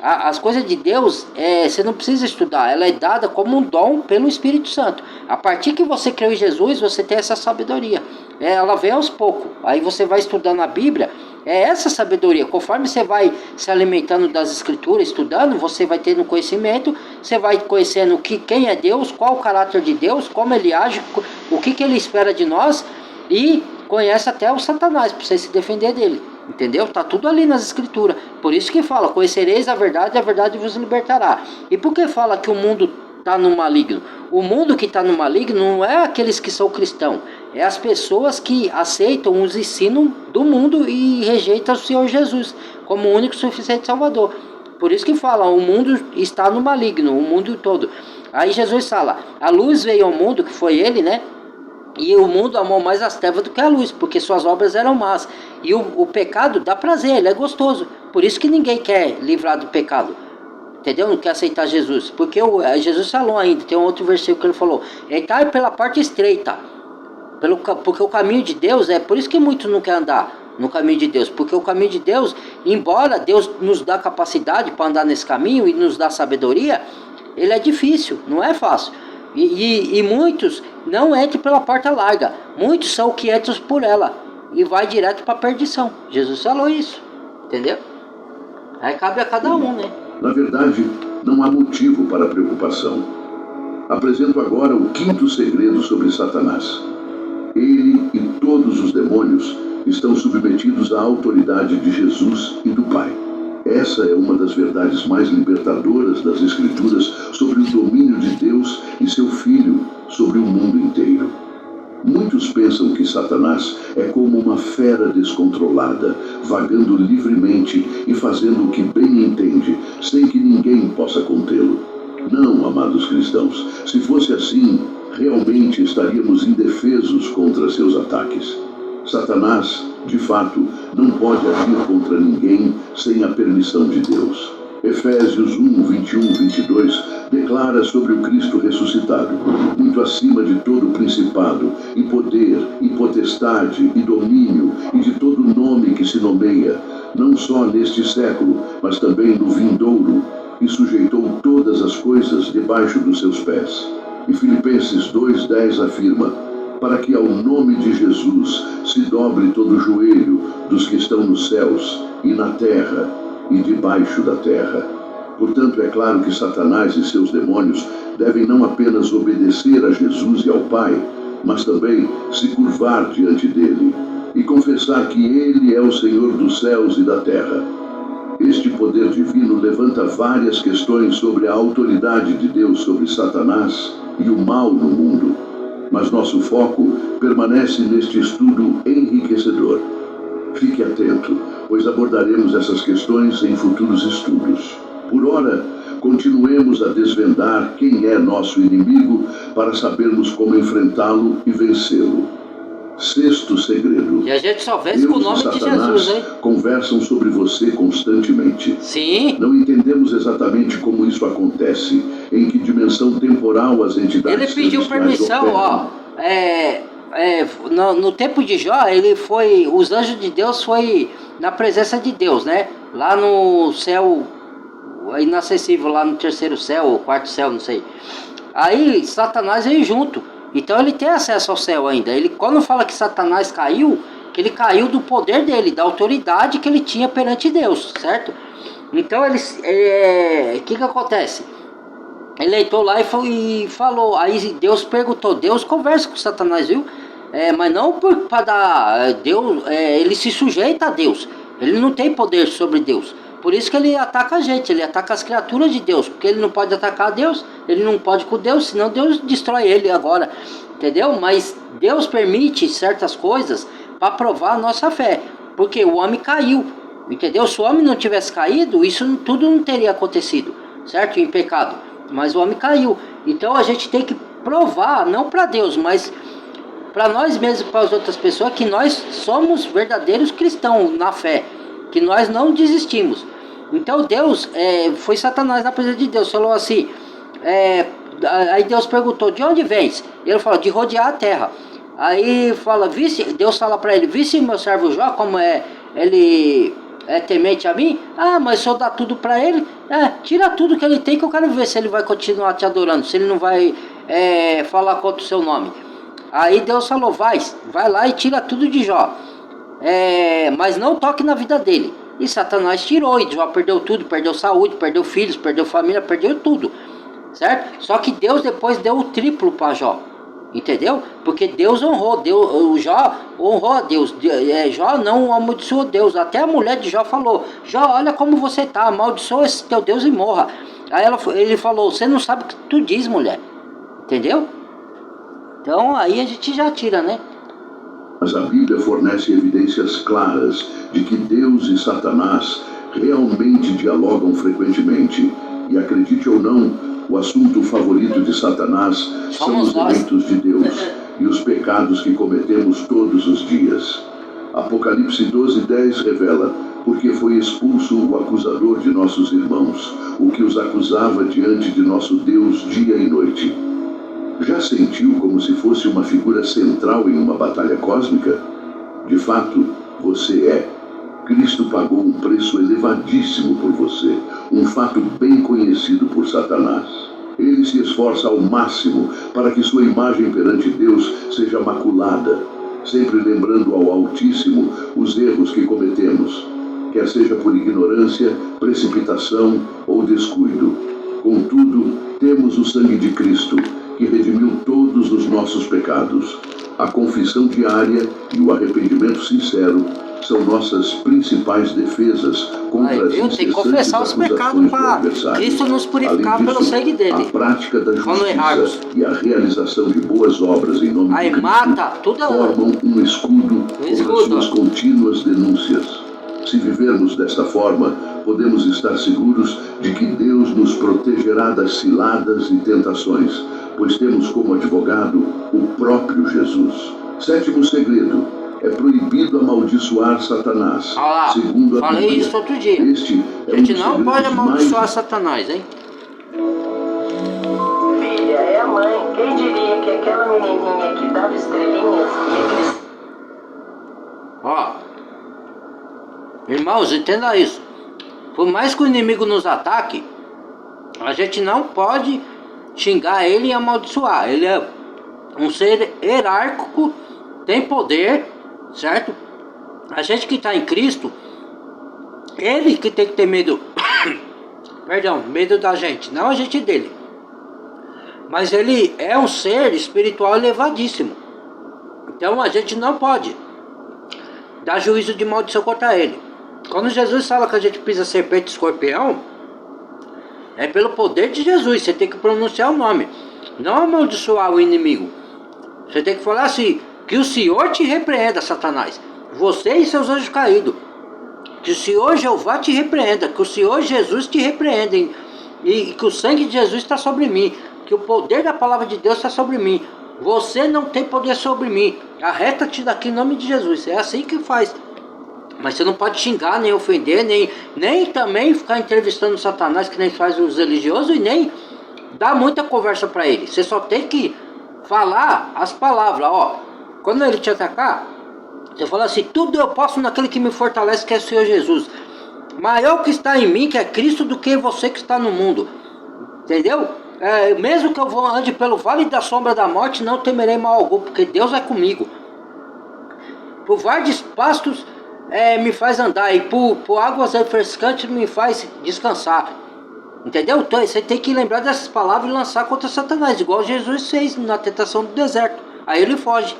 as coisas de Deus, você não precisa estudar, ela é dada como um dom pelo Espírito Santo. A partir que você creu em Jesus, você tem essa sabedoria, ela vem aos poucos, aí você vai estudando a Bíblia, essa sabedoria, conforme você vai se alimentando das Escrituras, estudando, você vai tendo conhecimento, você vai conhecendo quem é Deus, qual o caráter de Deus, como Ele age, o que Ele espera de nós, e conhece até o Satanás, para você se defender dele, entendeu? Tá tudo ali nas Escrituras. Por isso que fala, conhecereis a verdade vos libertará. E por que fala que o mundo está no maligno? O mundo que está no maligno não é aqueles que são cristãos, é as pessoas que aceitam os ensinos do mundo e rejeitam o Senhor Jesus como o único suficiente Salvador. Por isso que fala, o mundo está no maligno, o mundo todo. Aí Jesus fala, a luz veio ao mundo, que foi Ele, né? E o mundo amou mais as trevas do que a luz, porque suas obras eram más. E o pecado dá prazer, ele é gostoso. Por isso que ninguém quer livrar do pecado, entendeu? Não quer aceitar Jesus. Porque Jesus falou ainda, tem um outro versículo que ele falou, entrai pela parte estreita, porque o caminho de Deus por isso que muitos não querem andar no caminho de Deus, porque o caminho de Deus, embora Deus nos dá capacidade para andar nesse caminho e nos dá sabedoria, ele é difícil, não é fácil. E muitos não entram pela porta larga, muitos são que entram por ela e vai direto para a perdição. Jesus falou isso, entendeu? Aí cabe a cada um, né? Na verdade, não há motivo para preocupação. Apresento agora o quinto segredo sobre Satanás. Ele e todos os demônios estão submetidos à autoridade de Jesus e do Pai. Essa é uma das verdades mais libertadoras das Escrituras sobre o domínio de Deus e seu Filho sobre o mundo inteiro. Muitos pensam que Satanás é como uma fera descontrolada, vagando livremente e fazendo o que bem entende, sem que ninguém possa contê-lo. Não, amados cristãos, se fosse assim, realmente estaríamos indefesos contra seus ataques. Satanás, de fato, não pode agir contra ninguém sem a permissão de Deus. Efésios 1, 21, 22 declara sobre o Cristo ressuscitado, muito acima de todo principado, e poder, e potestade, e domínio, e de todo nome que se nomeia, não só neste século, mas também no vindouro, e sujeitou todas as coisas debaixo dos seus pés. E Filipenses 2,10 afirma: para que ao nome de Jesus se dobre todo o joelho dos que estão nos céus, e na terra, e debaixo da terra. Portanto, é claro que Satanás e seus demônios devem não apenas obedecer a Jesus e ao Pai, mas também se curvar diante dele e confessar que ele é o Senhor dos céus e da terra. Este poder divino levanta várias questões sobre a autoridade de Deus sobre Satanás e o mal no mundo, mas nosso foco permanece neste estudo enriquecedor. Fique atento, pois abordaremos essas questões em futuros estudos. Por ora, continuemos a desvendar quem é nosso inimigo para sabermos como enfrentá-lo e vencê-lo. Sexto segredo. E a gente só vence com o nome de Jesus, hein? Conversam sobre você constantemente. Sim. Não entendemos exatamente como isso acontece, em que dimensão temporal as entidades Ele pediu permissão, operam. No tempo de Jó, os anjos de Deus foi na presença de Deus, né? Lá no céu inacessível, lá no terceiro céu, ou quarto céu, não sei. Aí Satanás veio junto. Então ele tem acesso ao céu ainda. Ele, quando fala que Satanás caiu, que ele caiu do poder dele, da autoridade que ele tinha perante Deus, certo? Então o que acontece? Ele entrou lá e falou. Aí Deus perguntou. Deus conversa com Satanás, viu? Mas não para dar Deus. Ele se sujeita a Deus. Ele não tem poder sobre Deus. Por isso que ele ataca a gente. Ele ataca as criaturas de Deus. Porque ele não pode atacar a Deus. Ele não pode com Deus. Senão Deus destrói ele agora. Entendeu? Mas Deus permite certas coisas para provar a nossa fé. Porque o homem caiu. Entendeu? Se o homem não tivesse caído, isso tudo não teria acontecido. Certo? Em pecado. Mas o homem caiu. Então a gente tem que provar, não para Deus, mas para nós mesmos e para as outras pessoas, que nós somos verdadeiros cristãos na fé. Que nós não desistimos. Então Deus, foi Satanás na presença de Deus, falou assim, aí Deus perguntou, de onde vens? Ele falou, de rodear a terra. Aí fala, Deus fala para ele, visse meu servo Jó, como ele é temente a mim? Ah, mas se eu dar tudo para ele, tira tudo que ele tem, que eu quero ver se ele vai continuar te adorando, se ele não vai falar contra o seu nome. Aí Deus falou, vai lá e tira tudo de Jó. Mas não toque na vida dele. E Satanás tirou, e Jó perdeu tudo, perdeu saúde, perdeu filhos, perdeu família, perdeu tudo, certo? Só que Deus depois deu o triplo para Jó, entendeu? Porque Deus honrou, o Jó honrou a Deus. Jó não amaldiçoou Deus. Até a mulher de Jó falou, Jó, olha como você tá, amaldiçoa esse teu Deus e morra. Aí ele falou, você não sabe o que tu diz, mulher, entendeu? Então aí a gente já tira, né? Mas a Bíblia fornece evidências claras de que Deus e Satanás realmente dialogam frequentemente. E acredite ou não, o assunto favorito de Satanás são os eleitos de Deus e os pecados que cometemos todos os dias. Apocalipse 12:10 revela, porque foi expulso o acusador de nossos irmãos, o que os acusava diante de nosso Deus dia e noite. Já sentiu como se fosse uma figura central em uma batalha cósmica? De fato, você é. Cristo pagou um preço elevadíssimo por você, um fato bem conhecido por Satanás. Ele se esforça ao máximo para que sua imagem perante Deus seja maculada, sempre lembrando ao Altíssimo os erros que cometemos, quer seja por ignorância, precipitação ou descuido. Contudo, temos o sangue de Cristo, que redimiu todos os nossos pecados. A confissão diária e o arrependimento sincero são nossas principais defesas contra as incessantes acusações do adversário. Cristo nos purificar pelo sangue dele. A prática da justiça e a realização de boas obras em nome de Cristo formam um escudo contra suas contínuas denúncias. Se vivermos desta forma, podemos estar seguros de que Deus nos protegerá das ciladas e tentações, pois temos como advogado o próprio Jesus. Sétimo segredo. é proibido amaldiçoar Satanás. Olha lá, segundo a falei Bíblia. isso outro dia. Este é A gente um dos não pode segredos amaldiçoar mais... Satanás, hein? Filha, é a mãe. Quem diria que aquela menininha que dava estrelinhas e Ó, irmãos, entenda isso. Por mais que o inimigo nos ataque, a gente não pode xingar ele e amaldiçoar. Ele é um ser hierárquico, tem poder, certo? A gente que está em Cristo, ele que tem que ter medo, perdão, medo da gente, não a gente dele. Mas ele é um ser espiritual elevadíssimo. Então a gente não pode dar juízo de maldição contra ele. Quando Jesus fala que a gente pisa serpente e escorpião, é pelo poder de Jesus. Você tem que pronunciar o nome, não amaldiçoar o inimigo. Você tem que falar assim: que o Senhor te repreenda, Satanás, você e seus anjos caídos. Que o Senhor Jeová te repreenda, que o Senhor Jesus te repreenda, e que o sangue de Jesus está sobre mim, que o poder da palavra de Deus está sobre mim. Você não tem poder sobre mim. Arreta-te daqui em nome de Jesus. É assim que faz. Mas você não pode xingar, nem ofender, nem também ficar entrevistando Satanás, que nem faz os religiosos, e nem dar muita conversa para ele. Você só tem que falar as palavras. Ó, quando ele te atacar, você fala assim: tudo eu posso naquele que me fortalece, que é o Senhor Jesus. Maior que está em mim, que é Cristo, do que você que está no mundo. Entendeu? Mesmo que eu ande pelo vale da sombra da morte, não temerei mal algum, porque Deus é comigo. Por verdes pastos me faz andar, e por águas refrescantes me faz descansar. Entendeu? Então você tem que lembrar dessas palavras e lançar contra Satanás, igual Jesus fez na tentação do deserto. Aí ele foge.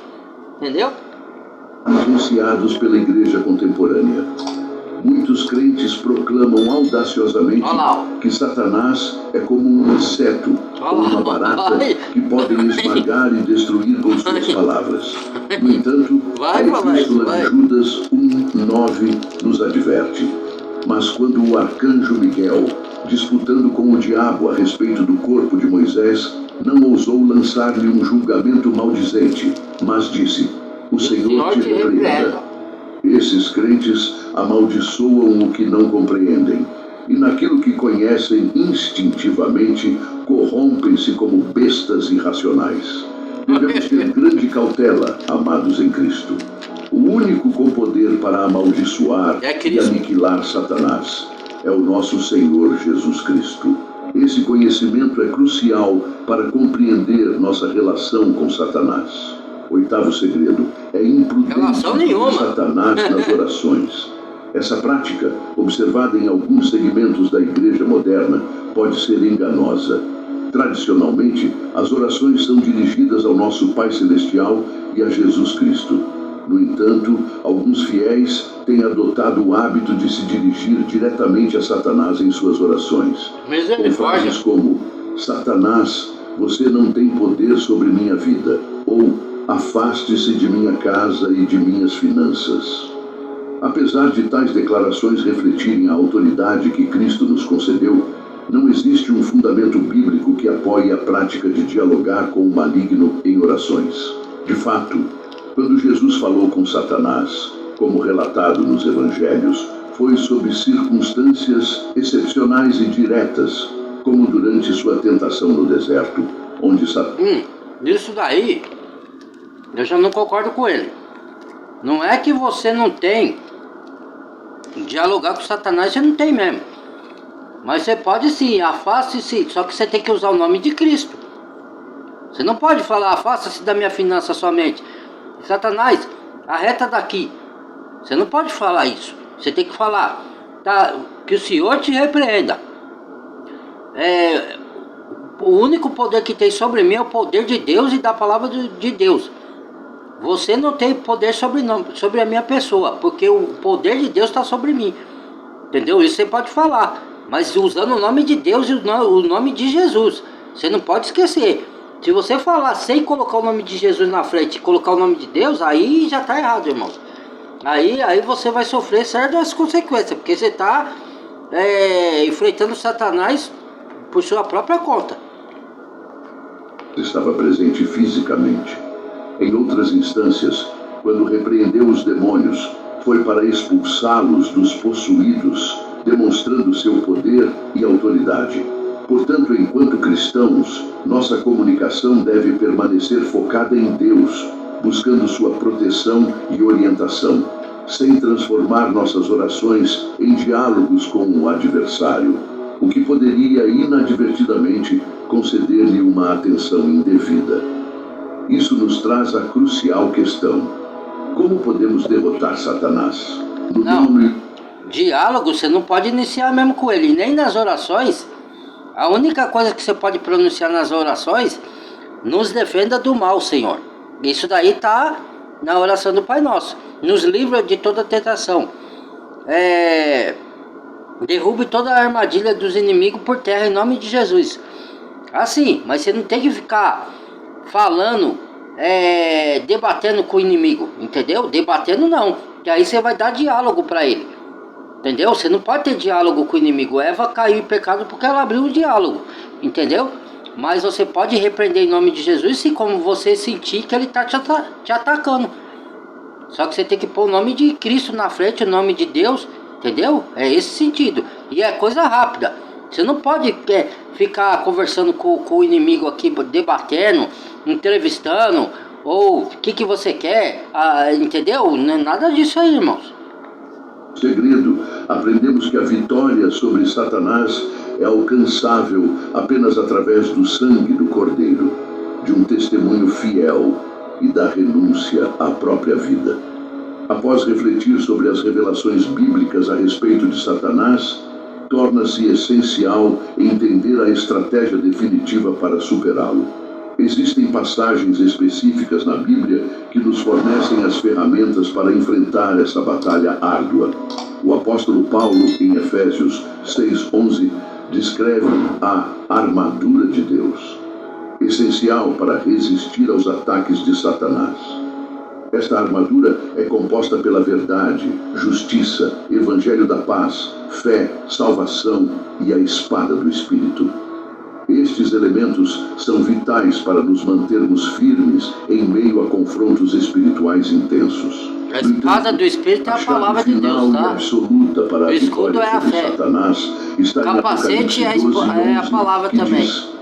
Entendeu? Anunciados pela igreja contemporânea. Muitos crentes proclamam audaciosamente que Satanás é como um inseto ou uma barata que podem esmagar e destruir com suas palavras. No entanto, a epístola de Judas 1:9 nos adverte: mas quando o arcanjo Miguel, disputando com o diabo a respeito do corpo de Moisés, não ousou lançar-lhe um julgamento maldizente, mas disse: o Senhor te repreenda. Esses crentes amaldiçoam o que não compreendem, e naquilo que conhecem instintivamente, corrompem-se como bestas irracionais. Devemos ter grande cautela, amados em Cristo. O único com poder para amaldiçoar e aniquilar Satanás é o nosso Senhor Jesus Cristo. Esse conhecimento é crucial para compreender nossa relação com Satanás. Oitavo segredo: é imprudente de Satanás nas orações. Essa prática, observada em alguns segmentos da igreja moderna, pode ser enganosa. Tradicionalmente, as orações são dirigidas ao nosso Pai Celestial e a Jesus Cristo. No entanto, alguns fiéis têm adotado o hábito de se dirigir diretamente a Satanás em suas orações, com frases como: Satanás, você não tem poder sobre minha vida, ou afaste-se de minha casa e de minhas finanças. Apesar de tais declarações refletirem a autoridade que Cristo nos concedeu, não existe um fundamento bíblico que apoie a prática de dialogar com o maligno em orações. De fato, quando Jesus falou com Satanás, como relatado nos evangelhos, foi sob circunstâncias excepcionais e diretas, como durante sua tentação no deserto, onde Satanás... Isso daí, eu já não concordo com ele. Não é que você não tem dialogar com Satanás, você não tem mesmo. Mas você pode sim, afaste-se, só que você tem que usar o nome de Cristo. Você não pode falar: afasta-se da minha finança somente. Satanás, arreta daqui. Você não pode falar isso. Você tem que falar: tá, que o Senhor te repreenda. O único poder que tem sobre mim é o poder de Deus e da palavra de Deus. Você não tem poder sobre a minha pessoa, porque o poder de Deus está sobre mim. Entendeu? Isso você pode falar, mas usando o nome de Deus e o nome de Jesus. Você não pode esquecer. Se você falar sem colocar o nome de Jesus na frente e colocar o nome de Deus, aí já está errado, irmãos. Aí você vai sofrer certas consequências, porque você está enfrentando Satanás por sua própria conta. Estava presente fisicamente. Em outras instâncias, quando repreendeu os demônios, foi para expulsá-los dos possuídos, demonstrando seu poder e autoridade. Portanto, enquanto cristãos, nossa comunicação deve permanecer focada em Deus, buscando sua proteção e orientação, sem transformar nossas orações em diálogos com o adversário, o que poderia inadvertidamente conceder-lhe uma atenção indevida. Isso nos traz a crucial questão: como podemos derrotar Satanás? Diálogo você não pode iniciar mesmo com ele, nem nas orações. A única coisa que você pode pronunciar nas orações: nos defenda do mal, Senhor. Isso daí está na oração do Pai Nosso. Nos livra de toda tentação. Derrube toda a armadilha dos inimigos por terra em nome de Jesus. Assim, mas você não tem que ficar falando, debatendo com o inimigo, entendeu? Debatendo não, que aí você vai dar diálogo para ele, entendeu? Você não pode ter diálogo com o inimigo. Eva caiu em pecado porque ela abriu um diálogo, entendeu? Mas você pode repreender em nome de Jesus se como você sentir que ele está te atacando. Só que você tem que pôr o nome de Cristo na frente, o nome de Deus, entendeu? É esse sentido. E é coisa rápida. Você não pode ficar conversando com o inimigo aqui, debatendo, entrevistando, ou o que você quer, entendeu? Não é nada disso aí, irmãos. Segredo, aprendemos que a vitória sobre Satanás é alcançável apenas através do sangue do Cordeiro, de um testemunho fiel e da renúncia à própria vida. Após refletir sobre as revelações bíblicas a respeito de Satanás, torna-se essencial entender a estratégia definitiva para superá-lo. Existem passagens específicas na Bíblia que nos fornecem as ferramentas para enfrentar essa batalha árdua. O apóstolo Paulo, em Efésios 6:11, descreve a armadura de Deus, essencial para resistir aos ataques de Satanás. Esta armadura é composta pela verdade, justiça, evangelho da paz, fé, salvação e a espada do Espírito. Estes elementos são vitais para nos mantermos firmes em meio a confrontos espirituais intensos. A espada do Espírito é a palavra de Deus, tá? Absoluta para o escudo é a fé. Satanás está o capacete é a palavra também. Diz,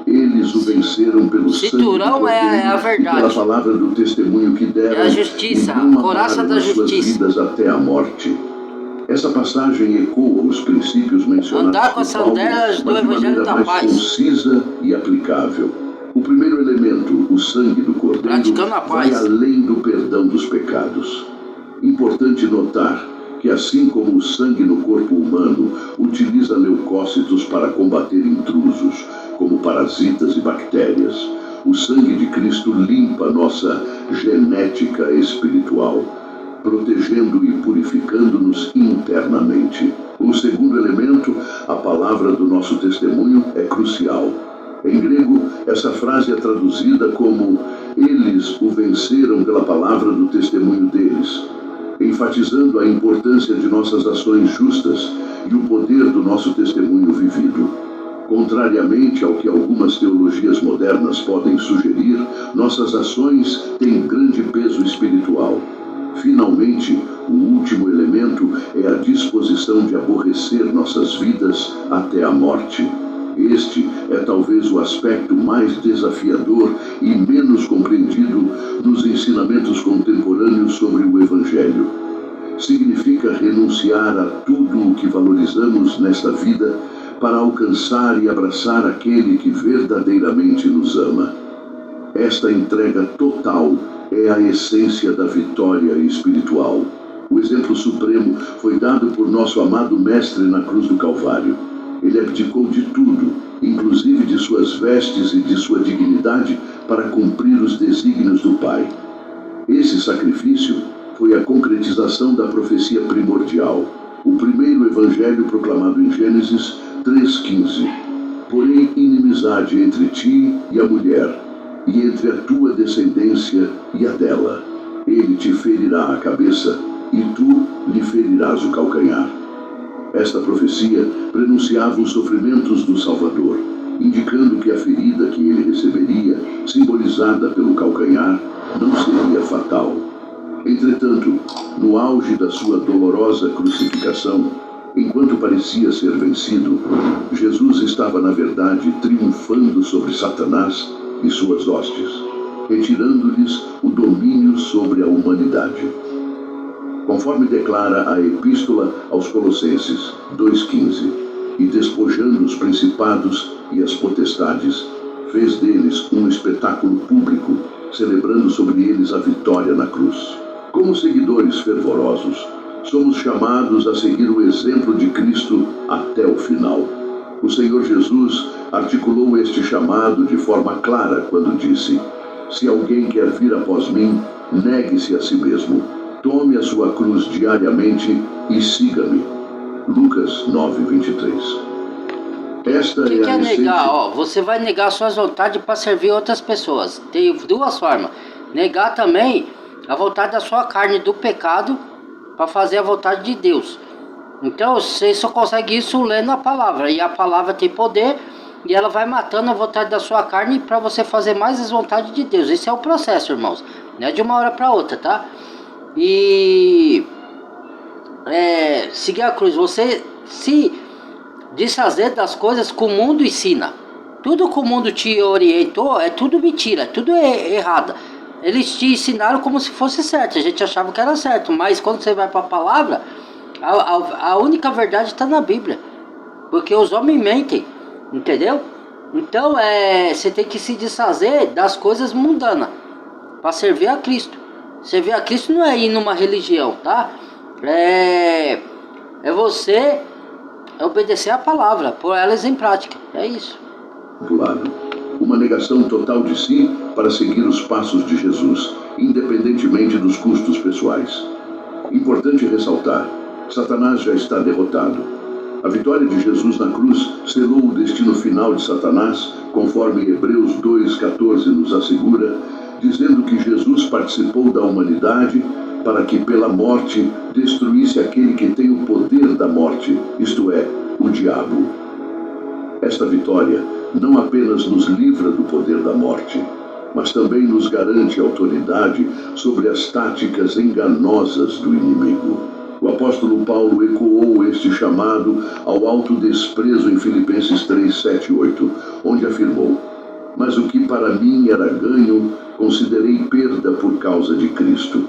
eles o venceram pelo cinturão sangue é a verdade. Pela palavra do testemunho que deram. É a justiça, a coraça da justiça. Vidas até a morte. Essa passagem ecoa os princípios mencionados andar com as sandálias do Evangelho da Paz, concisa e aplicável. O primeiro elemento, o sangue do Cordeiro, vai além do perdão dos pecados. Importante notar que, assim como o sangue no corpo humano utiliza leucócitos para combater intrusos, como parasitas e bactérias, o sangue de Cristo limpa nossa genética espiritual, protegendo e purificando-nos internamente. O segundo elemento, a palavra do nosso testemunho, é crucial. Em grego, essa frase é traduzida como eles o venceram pela palavra do testemunho deles, enfatizando a importância de nossas ações justas e o poder do nosso testemunho vivido. Contrariamente ao que algumas teologias modernas podem sugerir, nossas ações têm grande peso espiritual. Finalmente, o último elemento é a disposição de aborrecer nossas vidas até a morte. Este é talvez o aspecto mais desafiador e menos compreendido nos ensinamentos contemporâneos sobre o Evangelho. Significa renunciar a tudo o que valorizamos nesta vida para alcançar e abraçar aquele que verdadeiramente nos ama. Esta entrega total é a essência da vitória espiritual. O exemplo supremo foi dado por nosso amado Mestre na cruz do Calvário. Ele abdicou de tudo, inclusive de suas vestes e de sua dignidade, para cumprir os desígnios do Pai. Esse sacrifício foi a concretização da profecia primordial, o primeiro evangelho proclamado em Gênesis 3:15. Porém, inimizade entre ti e a mulher, e entre a tua descendência e a dela. Ele te ferirá a cabeça, e tu lhe ferirás o calcanhar. Esta profecia prenunciava os sofrimentos do Salvador, indicando que a ferida que ele receberia, simbolizada pelo calcanhar, não seria fatal. Entretanto, no auge da sua dolorosa crucificação, enquanto parecia ser vencido, Jesus estava, na verdade, triunfando sobre Satanás e suas hostes, retirando-lhes o domínio sobre a humanidade. Conforme declara a Epístola aos Colossenses 2,15, e despojando os principados e as potestades, fez deles um espetáculo público, celebrando sobre eles a vitória na cruz. Como seguidores fervorosos, somos chamados a seguir o exemplo de Cristo até o final. O Senhor Jesus articulou este chamado de forma clara quando disse: se alguém quer vir após mim, negue-se a si mesmo, tome a sua cruz diariamente e siga-me. Lucas 9:23. Esta O que é a é essência... negar? Você vai negar suas vontades para servir outras pessoas. Tem duas formas. Negar também a vontade da sua carne, do pecado, para fazer a vontade de Deus. Então você só consegue isso lendo a palavra. E a palavra tem poder e ela vai matando a vontade da sua carne para você fazer mais as vontades de Deus. Esse é o processo, irmãos. Não é de uma hora para outra, tá? E seguir a cruz. Você se desfazer das coisas que o mundo ensina. Tudo que o mundo te orientou é tudo mentira, é tudo errado. Eles te ensinaram como se fosse certo, a gente achava que era certo, mas quando você vai para a palavra, a única verdade está na Bíblia, porque os homens mentem, entendeu? Então você tem que se desfazer das coisas mundanas para servir a Cristo. Servir a Cristo não é ir numa religião, tá? É você obedecer a palavra, pôr elas em prática, é isso. Uma negação total de si para seguir os passos de Jesus, independentemente dos custos pessoais. Importante ressaltar, Satanás já está derrotado. A vitória de Jesus na cruz selou o destino final de Satanás, conforme Hebreus 2,14 nos assegura, dizendo que Jesus participou da humanidade para que pela morte destruísse aquele que tem o poder da morte, isto é, o diabo. Esta vitória não apenas nos livra do poder da morte, mas também nos garante autoridade sobre as táticas enganosas do inimigo. O apóstolo Paulo ecoou este chamado ao autodesprezo em Filipenses 3, 7 e 8, onde afirmou: mas o que para mim era ganho, considerei perda por causa de Cristo.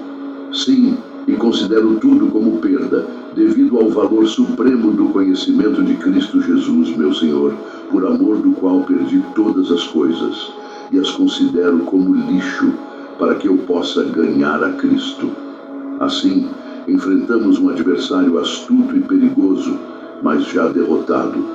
Sim, e considero tudo como perda, devido ao valor supremo do conhecimento de Cristo Jesus, meu Senhor, por amor do qual perdi todas as coisas, e as considero como lixo, para que eu possa ganhar a Cristo. Assim, enfrentamos um adversário astuto e perigoso, mas já derrotado.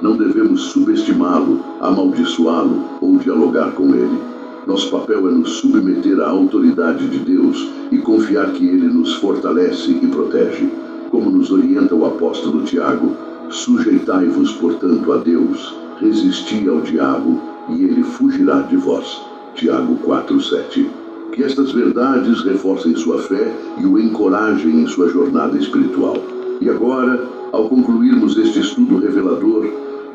Não devemos subestimá-lo, amaldiçoá-lo ou dialogar com ele. Nosso papel é nos submeter à autoridade de Deus e confiar que Ele nos fortalece e protege. Como nos orienta o apóstolo Tiago: sujeitai-vos, portanto, a Deus, resisti ao diabo, e ele fugirá de vós. Tiago 4:7. Que estas verdades reforcem sua fé e o encorajem em sua jornada espiritual. E agora, ao concluirmos este estudo revelador,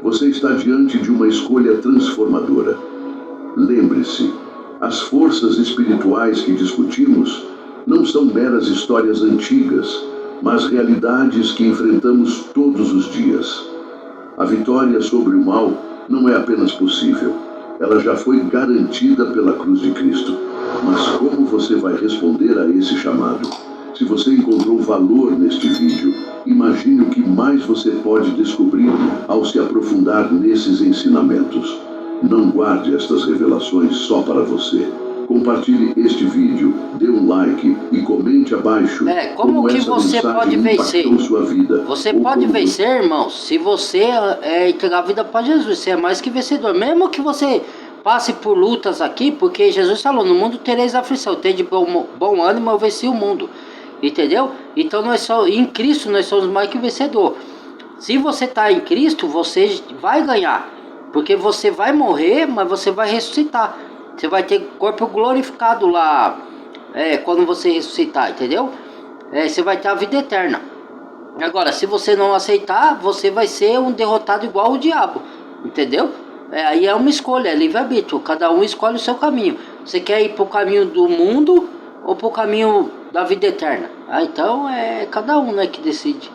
você está diante de uma escolha transformadora. Lembre-se, as forças espirituais que discutimos não são meras histórias antigas, mas realidades que enfrentamos todos os dias. A vitória sobre o mal não é apenas possível, ela já foi garantida pela cruz de Cristo. Mas como você vai responder a esse chamado? Se você encontrou valor neste vídeo, imagine o que mais você pode descobrir ao se aprofundar nesses ensinamentos. Não guarde estas revelações só para você. Compartilhe este vídeo, dê um like e comente abaixo como que você pode vencer. Sua vida. Você pode vencer, irmãos, se você entregar a vida para Jesus. Você é mais que vencedor. Mesmo que você passe por lutas aqui, porque Jesus falou: no mundo tereis aflição, tem de bom ânimo, eu venci o mundo. Entendeu? Então em Cristo nós somos mais que vencedor. Se você está em Cristo, você vai ganhar. Porque você vai morrer, mas você vai ressuscitar. Você vai ter corpo glorificado lá, quando você ressuscitar, entendeu? Você vai ter a vida eterna. Agora, se você não aceitar, você vai ser um derrotado igual o diabo, entendeu? Aí é uma escolha, é livre-arbítrio. Cada um escolhe o seu caminho. Você quer ir para o caminho do mundo ou pro caminho da vida eterna? Ah, então é cada um, né, que decide.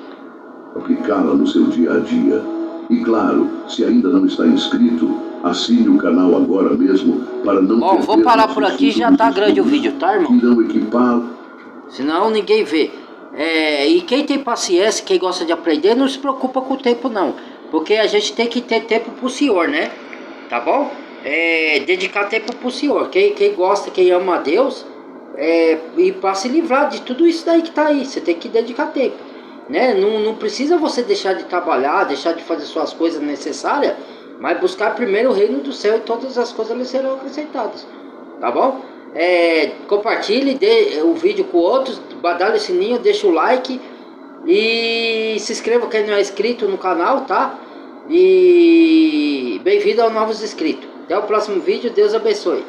Aplicá-la no seu dia a dia. E claro, se ainda não está inscrito, assine o canal agora mesmo para não Bom, vou parar por aqui, já tá grande o vídeo, tá, irmão? Irão equipá-lo. Senão ninguém vê. E quem tem paciência, quem gosta de aprender, não se preocupa com o tempo não. Porque a gente tem que ter tempo pro Senhor, né? Tá bom? Dedicar tempo pro Senhor. Quem gosta, quem ama a Deus, e para se livrar de tudo isso daí que tá aí, você tem que dedicar tempo, né? Não precisa você deixar de trabalhar, deixar de fazer suas coisas necessárias, mas buscar primeiro o reino do céu e todas as coisas lhe serão acrescentadas, tá bom? Compartilhe, dê o vídeo com outros, badale o sininho, deixa o like e se inscreva quem não é inscrito no canal, tá? E bem-vindo aos novos inscritos. Até o próximo vídeo, Deus abençoe.